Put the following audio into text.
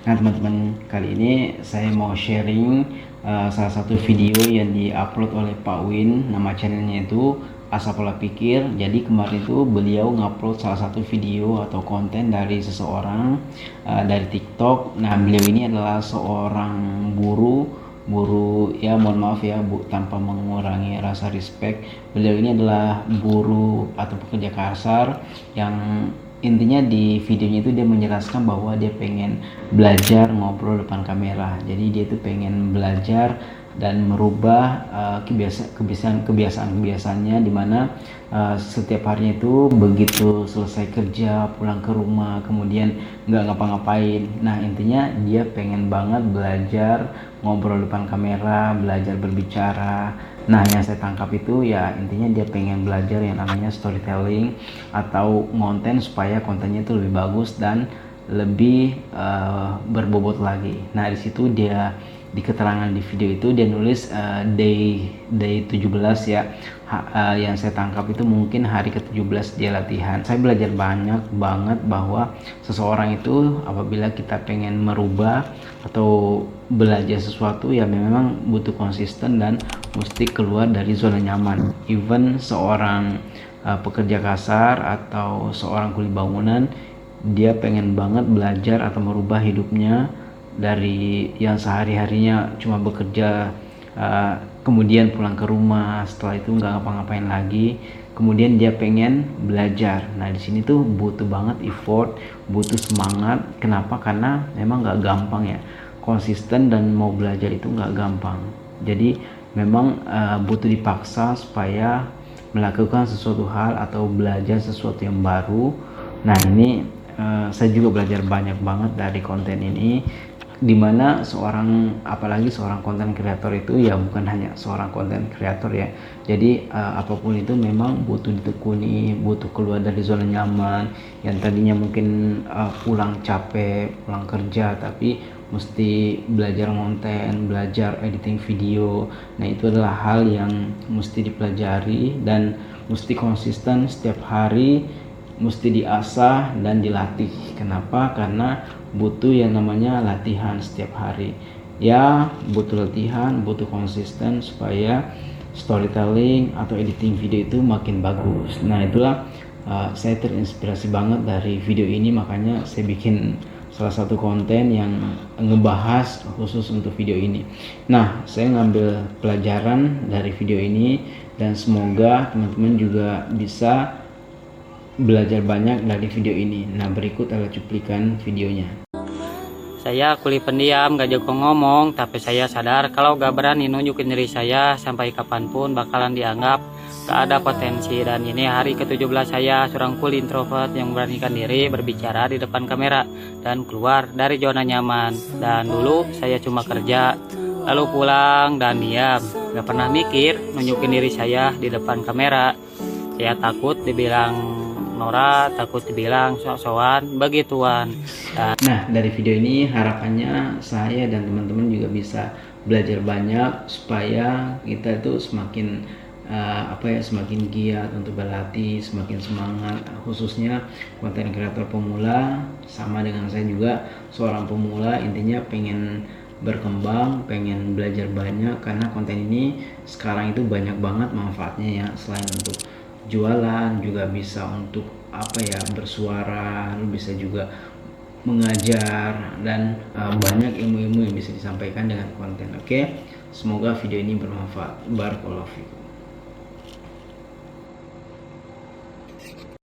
Nah teman-teman, kali ini saya mau sharing salah satu video yang diupload oleh Pak Win. Nama channelnya itu Asa Pola Pikir. Jadi kemarin itu beliau ngupload salah satu video atau konten dari seseorang dari TikTok. Nah beliau ini adalah seorang buru ya, mohon maaf ya Bu, tanpa mengurangi rasa respect, beliau ini adalah buruh atau pekerja kasar yang intinya di videonya itu dia menjelaskan bahwa dia pengen belajar ngobrol depan kamera. Jadi dia itu pengen belajar dan merubah kebiasaan-kebiasaannya, dimana setiap harinya itu begitu selesai kerja pulang ke rumah kemudian nggak ngapa-ngapain. Nah intinya dia pengen banget belajar ngobrol depan kamera, belajar berbicara. Nah yang saya tangkap itu ya intinya dia pengen belajar yang namanya storytelling atau konten, supaya kontennya itu lebih bagus dan lebih berbobot lagi. Nah di situ dia di keterangan di video itu dia nulis day 17 ya. Yang saya tangkap itu mungkin hari ke-17 dia latihan. Saya belajar banyak banget bahwa seseorang itu apabila kita pengen merubah atau belajar sesuatu ya memang butuh konsisten dan mesti keluar dari zona nyaman. Even seorang pekerja kasar atau seorang kuli bangunan, dia pengen banget belajar atau merubah hidupnya dari yang sehari-harinya cuma bekerja, kemudian pulang ke rumah, setelah itu nggak ngapa-ngapain lagi, kemudian dia pengen belajar. Nah di sini tuh butuh banget effort, butuh semangat. Kenapa? Karena memang nggak gampang ya, konsisten dan mau belajar itu nggak gampang. Jadi memang butuh dipaksa supaya melakukan sesuatu hal atau belajar sesuatu yang baru. Nah ini saya juga belajar banyak banget dari konten ini, dimana apalagi seorang konten kreator itu ya bukan hanya seorang konten kreator ya. Jadi apapun itu memang butuh ditekuni, butuh keluar dari zona nyaman. Yang tadinya mungkin pulang capek, pulang kerja, tapi mesti belajar konten, belajar editing video. Nah itu adalah hal yang mesti dipelajari dan mesti konsisten setiap hari, mesti diasah dan dilatih. Kenapa? Karena butuh yang namanya latihan setiap hari ya, butuh latihan, butuh konsisten supaya storytelling atau editing video itu makin bagus. Nah itulah saya terinspirasi banget dari video ini, makanya saya bikin salah satu konten yang ngebahas khusus untuk video ini. Nah saya ngambil pelajaran dari video ini dan semoga teman-teman juga bisa belajar banyak dari video ini. Nah berikut adalah cuplikan videonya. Saya kuli pendiam, gak jago ngomong, tapi saya sadar kalau gak berani nunjukin diri saya sampai kapanpun bakalan dianggap gak ada potensi. Dan ini hari ke-17 saya, seorang kuli introvert yang memberanikan diri berbicara di depan kamera dan keluar dari zona nyaman. Dan dulu saya cuma kerja, lalu pulang dan diam, gak pernah mikir nunjukin diri saya di depan kamera. Saya takut dibilang norak, takut dibilang sok-sokan begituan. Nah dari video ini harapannya saya dan teman-teman juga bisa belajar banyak supaya kita itu semakin semakin giat untuk berlatih, semakin semangat, khususnya konten kreator pemula. Sama dengan saya juga seorang pemula, intinya pengen berkembang, pengen belajar banyak, karena konten ini sekarang itu banyak banget manfaatnya ya. Selain untuk jualan juga bisa untuk bersuara, lu bisa juga mengajar dan banyak ilmu-ilmu yang bisa disampaikan dengan konten. Oke, semoga video ini bermanfaat. Barakallahu fikum.